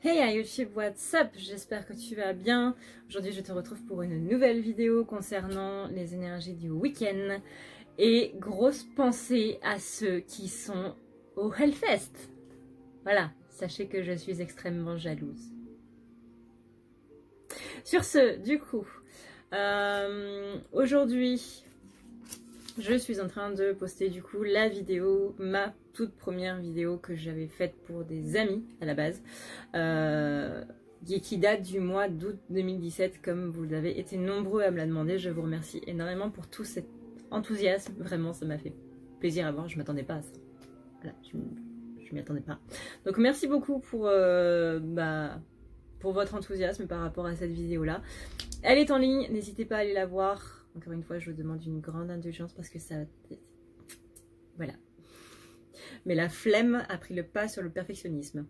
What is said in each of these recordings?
Hey YouTube, what's up? J'espère que tu vas bien. Aujourd'hui je te retrouve pour une nouvelle vidéo concernant les énergies du week-end. Et grosse pensée à ceux qui sont au Hellfest. Voilà, sachez que je suis extrêmement jalouse. Sur ce, du coup, aujourd'hui, je suis en train de poster du coup la vidéo, ma toute première vidéo que j'avais faite pour des amis à la base, qui date du mois d'août 2017, comme vous avez été nombreux à me la demander. Je vous remercie énormément pour tout cet enthousiasme, vraiment ça m'a fait plaisir à voir, je m'attendais pas à ça. Voilà, je m'y attendais pas. Donc merci beaucoup pour votre enthousiasme par rapport à cette vidéo là. Elle est en ligne, n'hésitez pas à aller la voir. Encore une fois, je vous demande une grande indulgence parce que ça... Voilà. Mais la flemme a pris le pas sur le perfectionnisme.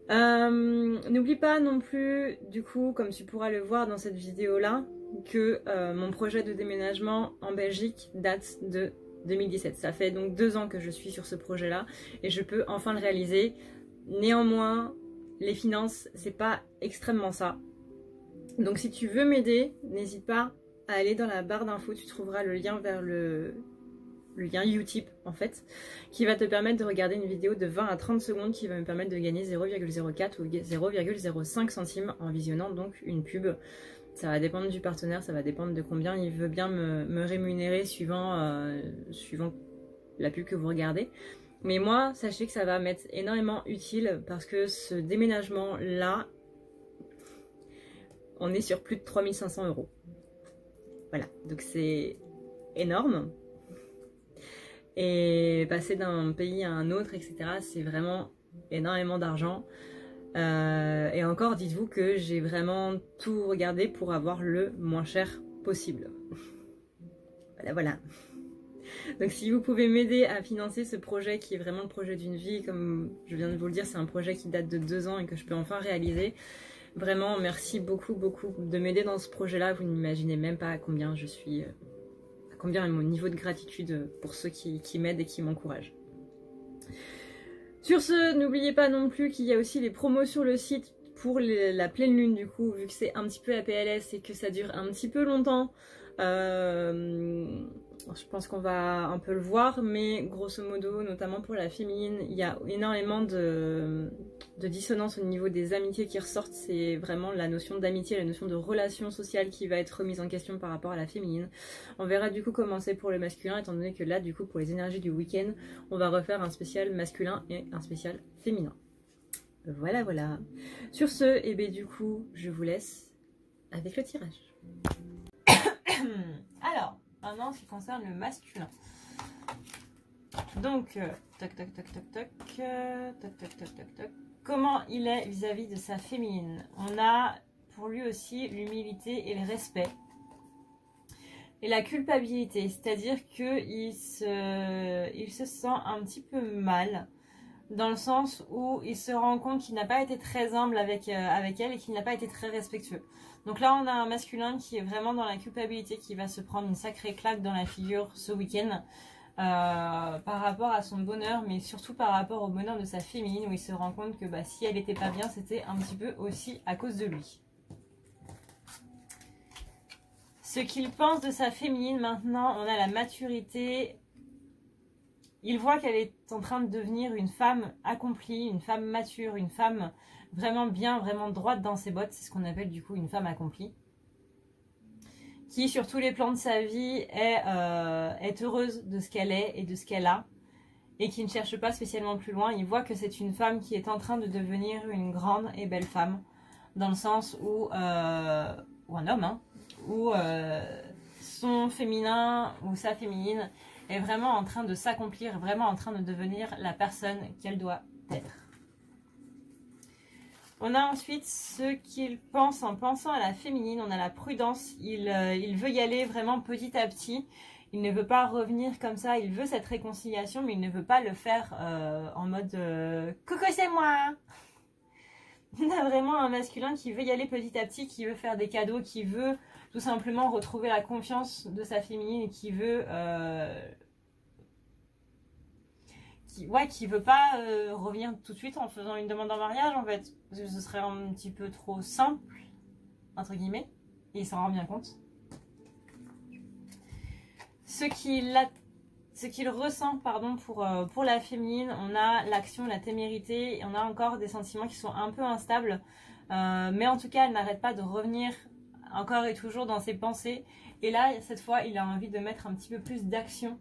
N'oublie pas non plus, du coup, comme tu pourras le voir dans cette vidéo-là, que mon projet de déménagement en Belgique date de 2017. Ça fait donc 2 ans que je suis sur ce projet-là et je peux enfin le réaliser. Néanmoins, les finances, c'est pas extrêmement ça. Donc si tu veux m'aider, n'hésite pas à aller dans la barre d'infos, tu trouveras le lien vers le lien Utip en fait, qui va te permettre de regarder une vidéo de 20 à 30 secondes qui va me permettre de gagner 0,04 ou 0,05 centimes en visionnant donc une pub. Ça va dépendre du partenaire, ça va dépendre de combien il veut bien me rémunérer suivant la pub que vous regardez. Mais moi, sachez que ça va m'être énormément utile parce que ce déménagement-là, on est sur plus de 3500 €. Voilà, donc c'est énorme. Et passer d'un pays à un autre, etc., c'est vraiment énormément d'argent. Et encore, dites-vous que j'ai vraiment tout regardé pour avoir le moins cher possible. Voilà, voilà. Donc si vous pouvez m'aider à financer ce projet qui est vraiment le projet d'une vie, comme je viens de vous le dire, c'est un projet qui date de 2 ans et que je peux enfin réaliser. Vraiment, merci beaucoup, beaucoup de m'aider dans ce projet-là. Vous n'imaginez même pas à combien je suis, à combien est mon niveau de gratitude pour ceux qui m'aident et qui m'encouragent. Sur ce, n'oubliez pas non plus qu'il y a aussi les promos sur le site pour la pleine lune du coup, vu que c'est un petit peu la PLS et que ça dure un petit peu longtemps. Je pense qu'on va un peu le voir, mais grosso modo, notamment pour la féminine, il y a énormément de dissonance au niveau des amitiés qui ressortent. C'est vraiment la notion d'amitié, la notion de relation sociale qui va être remise en question par rapport à la féminine. On verra du coup comment c'est pour le masculin, étant donné que là, du coup, pour les énergies du week-end, on va refaire un spécial masculin et un spécial féminin. Voilà, voilà. Sur ce, et bien du coup, je vous laisse avec le tirage. Alors, maintenant, en ce qui concerne le masculin. Donc, toc, toc, toc, toc, toc, toc, toc, toc, toc, toc. Comment il est vis-à-vis de sa féminine? On a pour lui aussi l'humilité et le respect. Et la culpabilité, c'est-à-dire qu'il se sent un petit peu mal, dans le sens où il se rend compte qu'il n'a pas été très humble avec elle et qu'il n'a pas été très respectueux. Donc là, on a un masculin qui est vraiment dans la culpabilité, qui va se prendre une sacrée claque dans la figure ce week-end par rapport à son bonheur, mais surtout par rapport au bonheur de sa féminine, où il se rend compte que si elle n'était pas bien, c'était un petit peu aussi à cause de lui. Ce qu'il pense de sa féminine, maintenant, on a la maturité. Il voit qu'elle est en train de devenir une femme accomplie, une femme mature, une femme vraiment bien, vraiment droite dans ses bottes. C'est ce qu'on appelle du coup une femme accomplie. Qui sur tous les plans de sa vie est heureuse de ce qu'elle est et de ce qu'elle a. Et qui ne cherche pas spécialement plus loin. Il voit que c'est une femme qui est en train de devenir une grande et belle femme. Dans le sens où, ou un homme, hein, où son féminin ou sa féminine est vraiment en train de s'accomplir, vraiment en train de devenir la personne qu'elle doit être. On a ensuite ce qu'il pense en pensant à la féminine, on a la prudence, il veut y aller vraiment petit à petit, il ne veut pas revenir comme ça, il veut cette réconciliation, mais il ne veut pas le faire en mode « coucou c'est moi !» On a vraiment un masculin qui veut y aller petit à petit, qui veut faire des cadeaux, qui veut tout simplement retrouver la confiance de sa féminine et qui veut qui veut pas revenir tout de suite en faisant une demande en mariage en fait. Parce que ce serait un petit peu trop simple, entre guillemets, et il s'en rend bien compte. Ce qu'il ressent pardon, pour la féminine, on a l'action, la témérité, et on a encore des sentiments qui sont un peu instables. Mais en tout cas, elle n'arrête pas de revenir encore et toujours dans ses pensées. Et là, cette fois, il a envie de mettre un petit peu plus d'action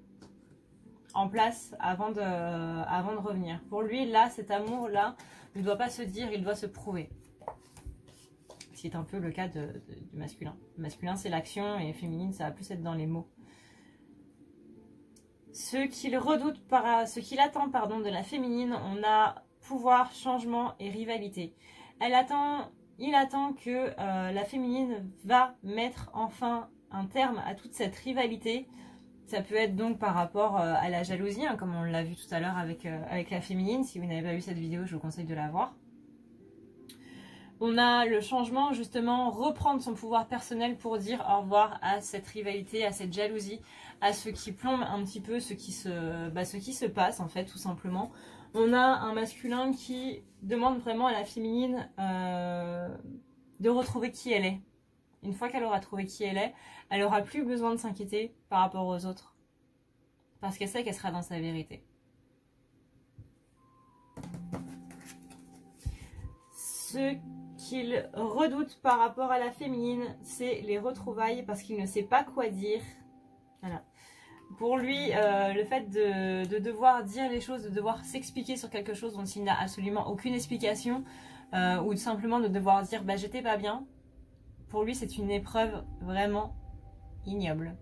en place avant de revenir. Pour lui, là, cet amour-là ne doit pas se dire, il doit se prouver. C'est un peu le cas du masculin. Le masculin, c'est l'action, et féminine, ça va plus être dans les mots. Ce qu'il redoute, ce qu'il attend pardon, de la féminine, on a pouvoir, changement et rivalité. Il attend que la féminine va mettre enfin un terme à toute cette rivalité. Ça peut être donc par rapport à la jalousie, hein, comme on l'a vu tout à l'heure avec la féminine. Si vous n'avez pas vu cette vidéo, je vous conseille de la voir. On a le changement, justement, reprendre son pouvoir personnel pour dire au revoir à cette rivalité, à cette jalousie, à ce qui plombe un petit peu ce qui se passe, en fait, tout simplement. On a un masculin qui demande vraiment à la féminine de retrouver qui elle est. Une fois qu'elle aura trouvé qui elle est, elle n'aura plus besoin de s'inquiéter par rapport aux autres. Parce qu'elle sait qu'elle sera dans sa vérité. Ce qu'il redoute par rapport à la féminine, c'est les retrouvailles parce qu'il ne sait pas quoi dire. Voilà. Pour lui, le fait de devoir dire les choses, de devoir s'expliquer sur quelque chose dont il n'a absolument aucune explication, ou simplement de devoir dire bah, j'étais pas bien, pour lui c'est une épreuve vraiment ignoble.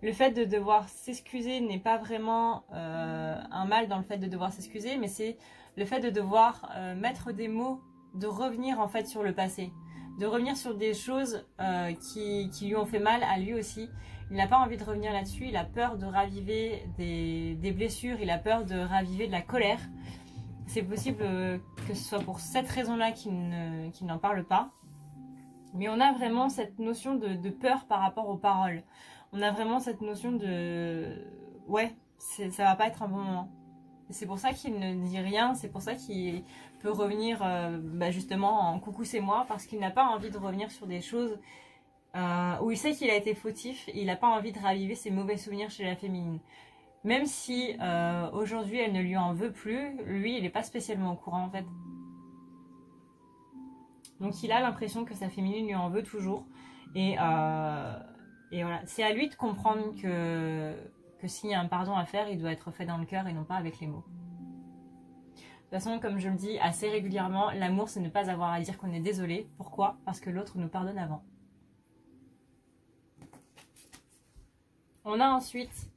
Le fait de devoir s'excuser n'est pas vraiment un mal dans le fait de devoir s'excuser, mais c'est le fait de devoir mettre des mots, de revenir en fait sur le passé, de revenir sur des choses qui lui ont fait mal à lui aussi. Il n'a pas envie de revenir là-dessus, il a peur de raviver des blessures, il a peur de raviver de la colère. C'est possible que ce soit pour cette raison-là qu'il n'en parle pas. Mais on a vraiment cette notion de peur par rapport aux paroles. On a vraiment cette notion de... Ouais, ça va pas être un bon moment. C'est pour ça qu'il ne dit rien, c'est pour ça qu'il peut revenir justement en coucou c'est moi, parce qu'il n'a pas envie de revenir sur des choses où il sait qu'il a été fautif, et il n'a pas envie de raviver ses mauvais souvenirs chez la féminine. Même si aujourd'hui elle ne lui en veut plus, lui il n'est pas spécialement au courant en fait. Donc il a l'impression que sa féminine lui en veut toujours. Et voilà, c'est à lui de comprendre que s'il y a un pardon à faire, il doit être fait dans le cœur et non pas avec les mots. De toute façon, comme je le dis assez régulièrement, l'amour c'est ne pas avoir à dire qu'on est désolé. Pourquoi? Parce que l'autre nous pardonne avant. On a ensuite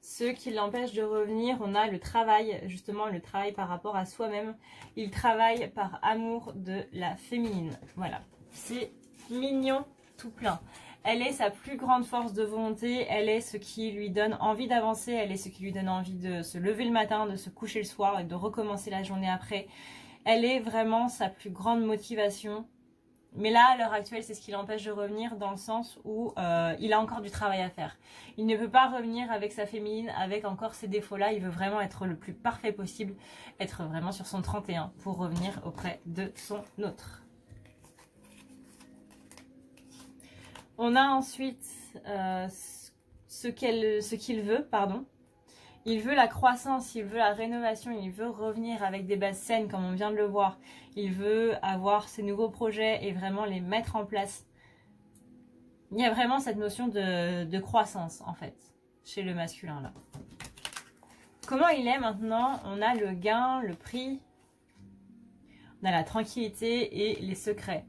ce qui l'empêche de revenir, on a le travail, justement le travail par rapport à soi-même. Il travaille par amour de la féminine. Voilà, c'est mignon tout plein. Elle est sa plus grande force de volonté, elle est ce qui lui donne envie d'avancer, elle est ce qui lui donne envie de se lever le matin, de se coucher le soir et de recommencer la journée après. Elle est vraiment sa plus grande motivation. Mais là, à l'heure actuelle, c'est ce qui l'empêche de revenir dans le sens où il a encore du travail à faire. Il ne peut pas revenir avec sa féminine, avec encore ces défauts-là. Il veut vraiment être le plus parfait possible, être vraiment sur son 31 pour revenir auprès de son autre. On a ensuite ce qu'il veut, pardon. Il veut la croissance, il veut la rénovation, il veut revenir avec des bases saines comme on vient de le voir. Il veut avoir ses nouveaux projets et vraiment les mettre en place. Il y a vraiment cette notion de croissance en fait, chez le masculin là. Comment il est maintenant? On a le gain, le prix, on a la tranquillité et les secrets.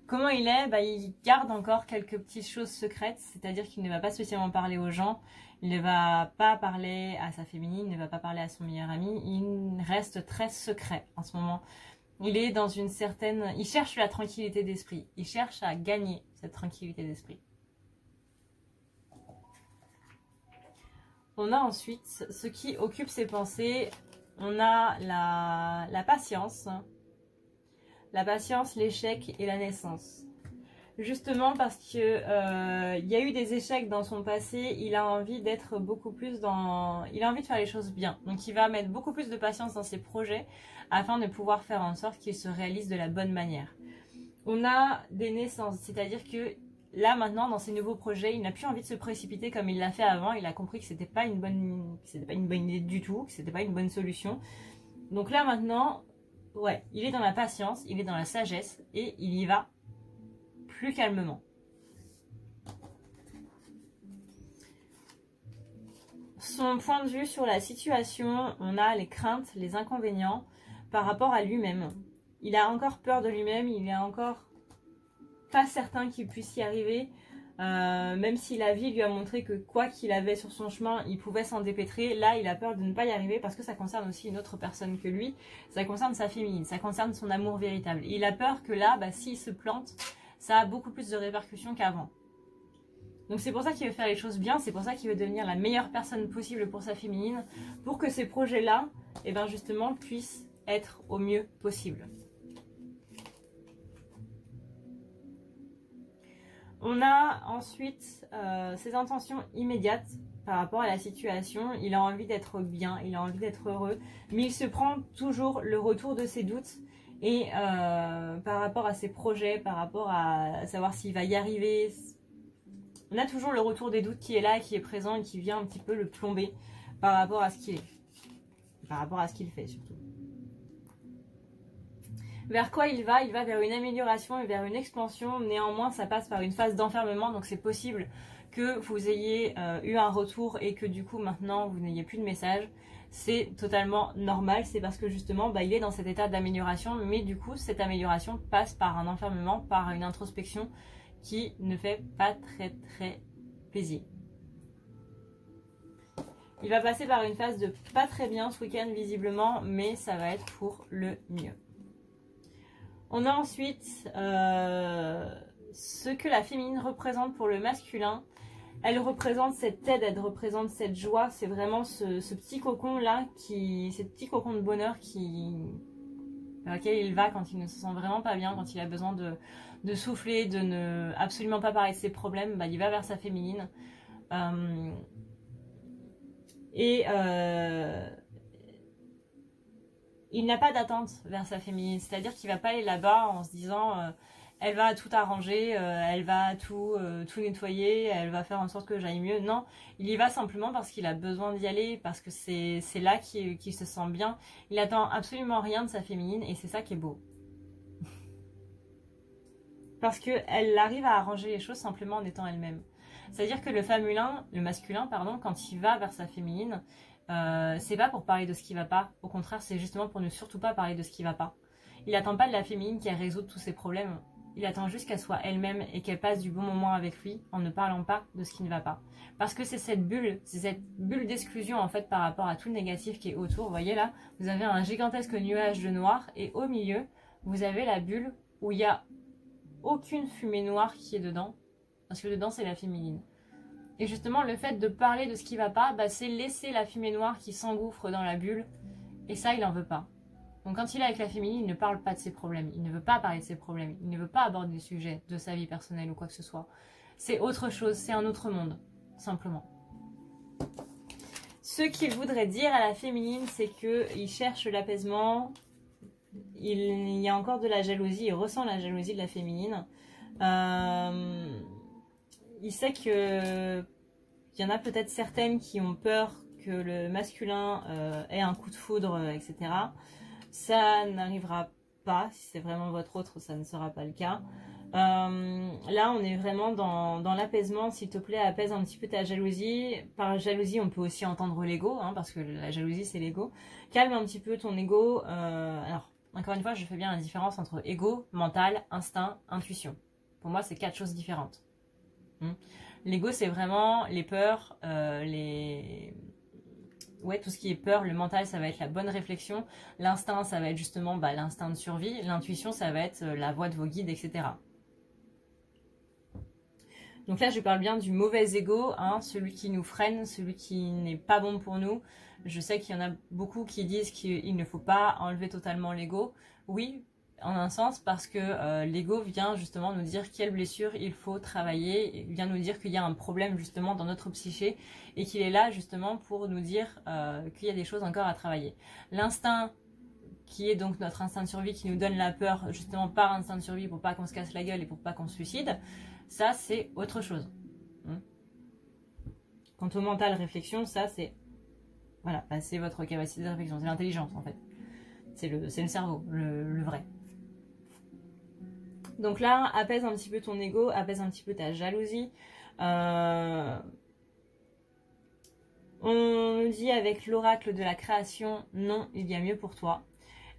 Comment il est? Il garde encore quelques petites choses secrètes, c'est-à-dire qu'il ne va pas spécialement parler aux gens. Il ne va pas parler à sa féminine, il ne va pas parler à son meilleur ami. Il reste très secret en ce moment. Il est dans une certaine... Il cherche la tranquillité d'esprit. Il cherche à gagner cette tranquillité d'esprit. On a ensuite ce qui occupe ses pensées. On a la patience. La patience, l'échec et la naissance. Justement parce que il y a eu des échecs dans son passé, il a envie d'être beaucoup plus dans... Il a envie de faire les choses bien. Donc il va mettre beaucoup plus de patience dans ses projets afin de pouvoir faire en sorte qu'ils se réalisent de la bonne manière. On a des naissances, c'est-à-dire que là maintenant dans ses nouveaux projets, il n'a plus envie de se précipiter comme il l'a fait avant. Il a compris que c'était pas une bonne idée du tout, que c'était pas une bonne solution. Donc là maintenant, ouais, il est dans la patience, il est dans la sagesse et il y va plus calmement. Son point de vue sur la situation, on a les craintes, les inconvénients par rapport à lui-même. Il a encore peur de lui-même, il est encore pas certain qu'il puisse y arriver, même si la vie lui a montré que quoi qu'il avait sur son chemin, il pouvait s'en dépêtrer. Là, il a peur de ne pas y arriver parce que ça concerne aussi une autre personne que lui, ça concerne sa féminine, ça concerne son amour véritable. Il a peur que là, s'il se plante, ça a beaucoup plus de répercussions qu'avant. Donc c'est pour ça qu'il veut faire les choses bien, c'est pour ça qu'il veut devenir la meilleure personne possible pour sa féminine, pour que ces projets-là, justement, puissent être au mieux possible. On a ensuite ses intentions immédiates par rapport à la situation. Il a envie d'être bien, il a envie d'être heureux, mais il se prend toujours le retour de ses doutes. Et par rapport à ses projets, par rapport à savoir s'il va y arriver, on a toujours le retour des doutes qui est là, qui est présent et qui vient un petit peu le plomber par rapport à ce qu'il est. Par rapport à ce qu'il fait surtout. Vers quoi il va? Il va vers une amélioration et vers une expansion. Néanmoins, ça passe par une phase d'enfermement. Donc c'est possible que vous ayez eu un retour et que du coup maintenant vous n'ayez plus de message. C'est totalement normal, c'est parce que justement il est dans cet état d'amélioration, mais du coup cette amélioration passe par un enfermement, par une introspection qui ne fait pas très plaisir. Il va passer par une phase de pas très bien ce week-end visiblement, mais ça va être pour le mieux. On a ensuite ce que la féminine représente pour le masculin. Elle représente cette aide, elle représente cette joie. C'est vraiment ce petit cocon là, ce petit cocon de bonheur vers lequel il va quand il ne se sent vraiment pas bien, quand il a besoin de souffler, de ne absolument pas parler de ses problèmes. Il va vers sa féminine. Il n'a pas d'attente vers sa féminine, c'est-à-dire qu'il ne va pas aller là-bas en se disant elle va tout arranger, elle va tout nettoyer, elle va faire en sorte que j'aille mieux. Non, il y va simplement parce qu'il a besoin d'y aller, parce que c'est là qu'il se sent bien. Il attend absolument rien de sa féminine et c'est ça qui est beau. Parce qu'elle arrive à arranger les choses simplement en étant elle-même. C'est-à-dire que le masculin, quand il va vers sa féminine, c'est pas pour parler de ce qui va pas. Au contraire, c'est justement pour ne surtout pas parler de ce qui va pas. Il attend pas de la féminine qu'elle résout tous ses problèmes. Il attend juste qu'elle soit elle-même et qu'elle passe du bon moment avec lui en ne parlant pas de ce qui ne va pas. Parce que c'est cette bulle d'exclusion en fait par rapport à tout le négatif qui est autour. Vous voyez là, vous avez un gigantesque nuage de noir et au milieu, vous avez la bulle où il n'y a aucune fumée noire qui est dedans. Parce que dedans, c'est la féminine. Et justement, le fait de parler de ce qui va pas, c'est laisser la fumée noire qui s'engouffre dans la bulle. Et ça, il n'en veut pas. Donc quand il est avec la féminine, il ne parle pas de ses problèmes. Il ne veut pas parler de ses problèmes. Il ne veut pas aborder des sujets de sa vie personnelle ou quoi que ce soit. C'est autre chose, c'est un autre monde, simplement. Ce qu'il voudrait dire à la féminine, c'est qu'il cherche l'apaisement. Il y a encore de la jalousie, il ressent la jalousie de la féminine. Il sait que il y en a peut-être certaines qui ont peur que le masculin ait un coup de foudre, etc. Ça n'arrivera pas. Si c'est vraiment votre autre, ça ne sera pas le cas. Là, on est vraiment dans l'apaisement. S'il te plaît, apaise un petit peu ta jalousie. Par jalousie, on peut aussi entendre l'ego, parce que la jalousie, c'est l'ego. Calme un petit peu ton ego. Alors, encore une fois, je fais bien la différence entre ego, mental, instinct, intuition. Pour moi, c'est 4 choses différentes. L'ego, c'est vraiment les peurs, tout ce qui est peur. Le mental, ça va être la bonne réflexion. L'instinct, ça va être justement l'instinct de survie. L'intuition, ça va être la voix de vos guides, etc. Donc là, je parle bien du mauvais ego, celui qui nous freine, celui qui n'est pas bon pour nous. Je sais qu'il y en a beaucoup qui disent qu'il ne faut pas enlever totalement l'ego. Oui, en un sens parce que l'ego vient justement nous dire quelle blessure il faut travailler, il vient nous dire qu'il y a un problème justement dans notre psyché et qu'il est là justement pour nous dire qu'il y a des choses encore à travailler. L'instinct, qui est donc notre instinct de survie, qui nous donne la peur justement par instinct de survie pour pas qu'on se casse la gueule et pour pas qu'on se suicide, ça c'est autre chose. Quant au mental réflexion, ça c'est voilà, bah, c'est votre capacité de réflexion, c'est l'intelligence en fait. C'est le cerveau, le vrai. Donc là, apaise un petit peu ton ego, apaise un petit peu ta jalousie. On dit avec l'oracle de la création, non, il y a mieux pour toi.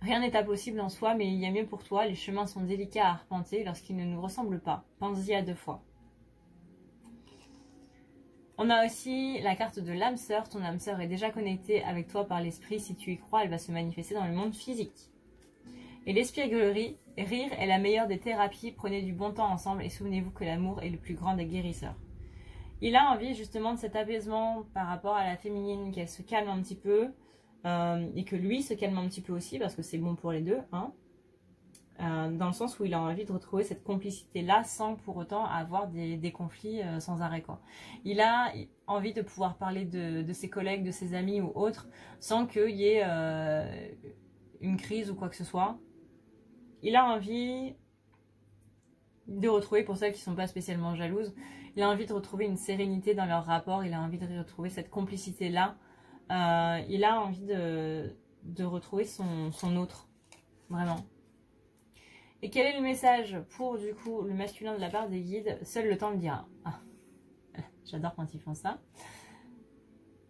Rien n'est impossible en soi, mais il y a mieux pour toi. Les chemins sont délicats à arpenter lorsqu'ils ne nous ressemblent pas. Pense-y à 2 fois. On a aussi la carte de l'âme sœur. Ton âme sœur est déjà connectée avec toi par l'esprit. Si tu y crois, elle va se manifester dans le monde physique. Et l'espièglerie, rire est la meilleure des thérapies. Prenez du bon temps ensemble et souvenez-vous que l'amour est le plus grand des guérisseurs. Il a envie justement de cet apaisement par rapport à la féminine, qu'elle se calme un petit peu. Et que lui se calme un petit peu aussi parce que c'est bon pour les deux, hein, dans le sens où il a envie de retrouver cette complicité là sans pour autant avoir des conflits sans arrêt quoi. Il a envie de pouvoir parler de ses collègues, de ses amis ou autres sans qu'il y ait une crise ou quoi que ce soit. Il a envie de retrouver, pour celles qui ne sont pas spécialement jalouses, il a envie de retrouver une sérénité dans leur rapport, il a envie de retrouver cette complicité là. Il a envie de retrouver son autre, vraiment. Et quel est le message pour du coup le masculin de la part des guides? Seul le temps le dira. Ah, j'adore quand ils font ça.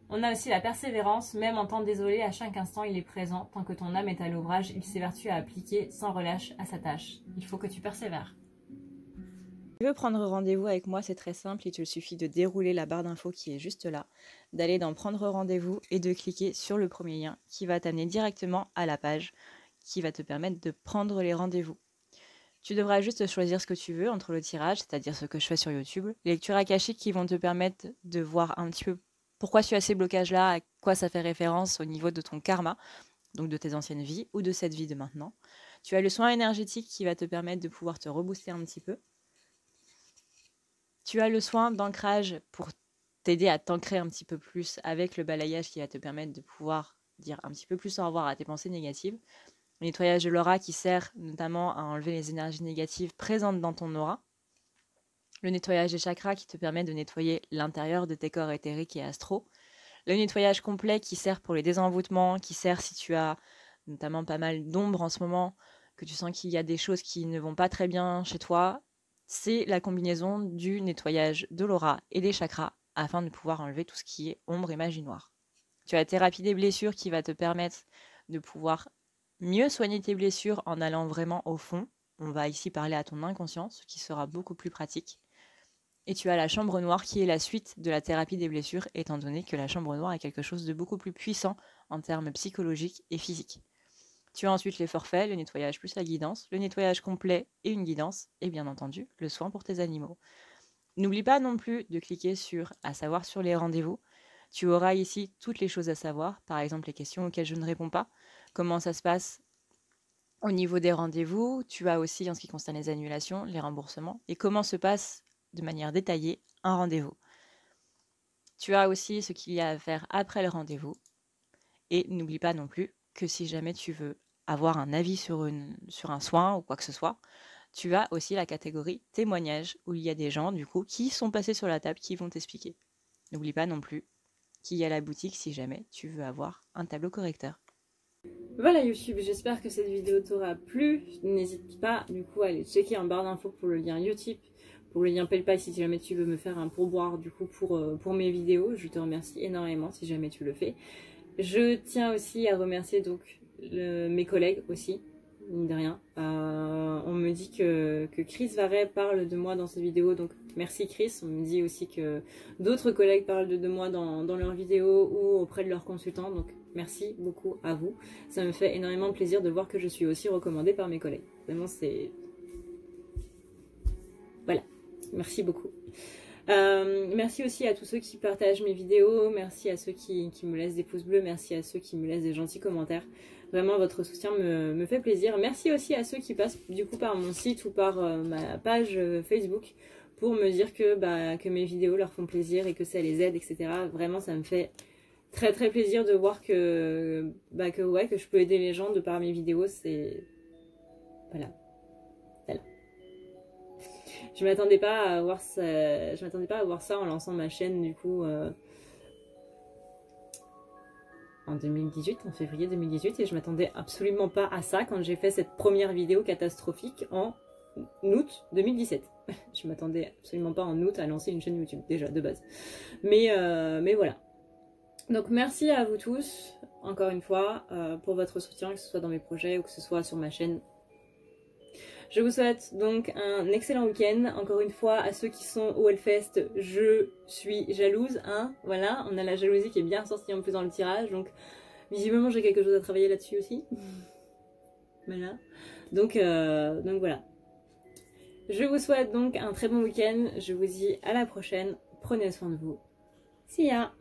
On a aussi la persévérance, même en temps désolé, à chaque instant il est présent. Tant que ton âme est à l'ouvrage, il s'évertue à appliquer sans relâche à sa tâche. Il faut que tu persévères. Si tu veux prendre rendez-vous avec moi, c'est très simple, il te suffit de dérouler la barre d'infos qui est juste là, d'aller dans prendre rendez-vous et de cliquer sur le premier lien qui va t'amener directement à la page qui va te permettre de prendre les rendez-vous. Tu devras juste choisir ce que tu veux entre le tirage, c'est-à-dire ce que je fais sur YouTube, les lectures akashiques qui vont te permettre de voir un petit peu pourquoi tu as ces blocages-là, à quoi ça fait référence au niveau de ton karma, donc de tes anciennes vies ou de cette vie de maintenant. Tu as le soin énergétique qui va te permettre de pouvoir te rebooster un petit peu. Tu as le soin d'ancrage pour t'aider à t'ancrer un petit peu plus avec le balayage qui va te permettre de pouvoir dire un petit peu plus au revoir à tes pensées négatives. Le nettoyage de l'aura qui sert notamment à enlever les énergies négatives présentes dans ton aura. Le nettoyage des chakras qui te permet de nettoyer l'intérieur de tes corps éthériques et astraux. Le nettoyage complet qui sert pour les désenvoûtements, qui sert si tu as notamment pas mal d'ombre en ce moment, que tu sens qu'il y a des choses qui ne vont pas très bien chez toi. C'est la combinaison du nettoyage de l'aura et des chakras afin de pouvoir enlever tout ce qui est ombre et magie noire. Tu as la thérapie des blessures qui va te permettre de pouvoir mieux soigner tes blessures en allant vraiment au fond. On va ici parler à ton inconscient, ce qui sera beaucoup plus pratique. Et tu as la chambre noire qui est la suite de la thérapie des blessures, étant donné que la chambre noire est quelque chose de beaucoup plus puissant en termes psychologiques et physiques. Tu as ensuite les forfaits, le nettoyage plus la guidance, le nettoyage complet et une guidance, et bien entendu, le soin pour tes animaux. N'oublie pas non plus de cliquer sur « À savoir » sur les rendez-vous. Tu auras ici toutes les choses à savoir, par exemple les questions auxquelles je ne réponds pas, comment ça se passe au niveau des rendez-vous. Tu as aussi, en ce qui concerne les annulations, les remboursements, et comment se passe de manière détaillée un rendez-vous. Tu as aussi ce qu'il y a à faire après le rendez-vous. Et n'oublie pas non plus que si jamais tu veux avoir un avis sur un soin ou quoi que ce soit, tu as aussi la catégorie témoignages où il y a des gens du coup qui sont passés sur la table qui vont t'expliquer. N'oublie pas non plus qu'il y a la boutique si jamais tu veux avoir un tableau correcteur. Voilà YouTube, j'espère que cette vidéo t'aura plu. N'hésite pas du coup à aller checker en barre d'infos pour le lien Utip, pour le lien PayPal si jamais tu veux me faire un pourboire du coup pour mes vidéos. Je te remercie énormément si jamais tu le fais. Je tiens aussi à remercier donc mes collègues aussi, mine de rien. On me dit que Chris Varet parle de moi dans cette vidéo, donc merci Chris. On me dit aussi que d'autres collègues parlent de moi dans leurs vidéos ou auprès de leurs consultants, donc merci beaucoup à vous. Ça me fait énormément plaisir de voir que je suis aussi recommandée par mes collègues. Vraiment, c'est... Voilà, merci beaucoup. Merci aussi à tous ceux qui partagent mes vidéos, merci à ceux qui me laissent des pouces bleus, merci à ceux qui me laissent des gentils commentaires. Vraiment, votre soutien me fait plaisir. Merci aussi à ceux qui passent du coup par mon site ou par ma page Facebook pour me dire que mes vidéos leur font plaisir et que ça les aide, etc. Vraiment, ça me fait très très plaisir de voir que je peux aider les gens de par mes vidéos. C'est... Voilà. Je m'attendais pas à voir ça en lançant ma chaîne du coup en 2018, en février 2018, et je m'attendais absolument pas à ça quand j'ai fait cette première vidéo catastrophique en août 2017. Je m'attendais absolument pas en août à lancer une chaîne YouTube déjà de base. Mais voilà. Donc merci à vous tous, encore une fois, pour votre soutien, que ce soit dans mes projets ou que ce soit sur ma chaîne. Je vous souhaite donc un excellent week-end. Encore une fois, à ceux qui sont au Hellfest, je suis jalouse. Hein, voilà, on a la jalousie qui est bien sortie en plus dans le tirage. Donc, visiblement, j'ai quelque chose à travailler là-dessus aussi. Voilà. Donc voilà. Je vous souhaite donc un très bon week-end. Je vous dis à la prochaine. Prenez soin de vous. See ya!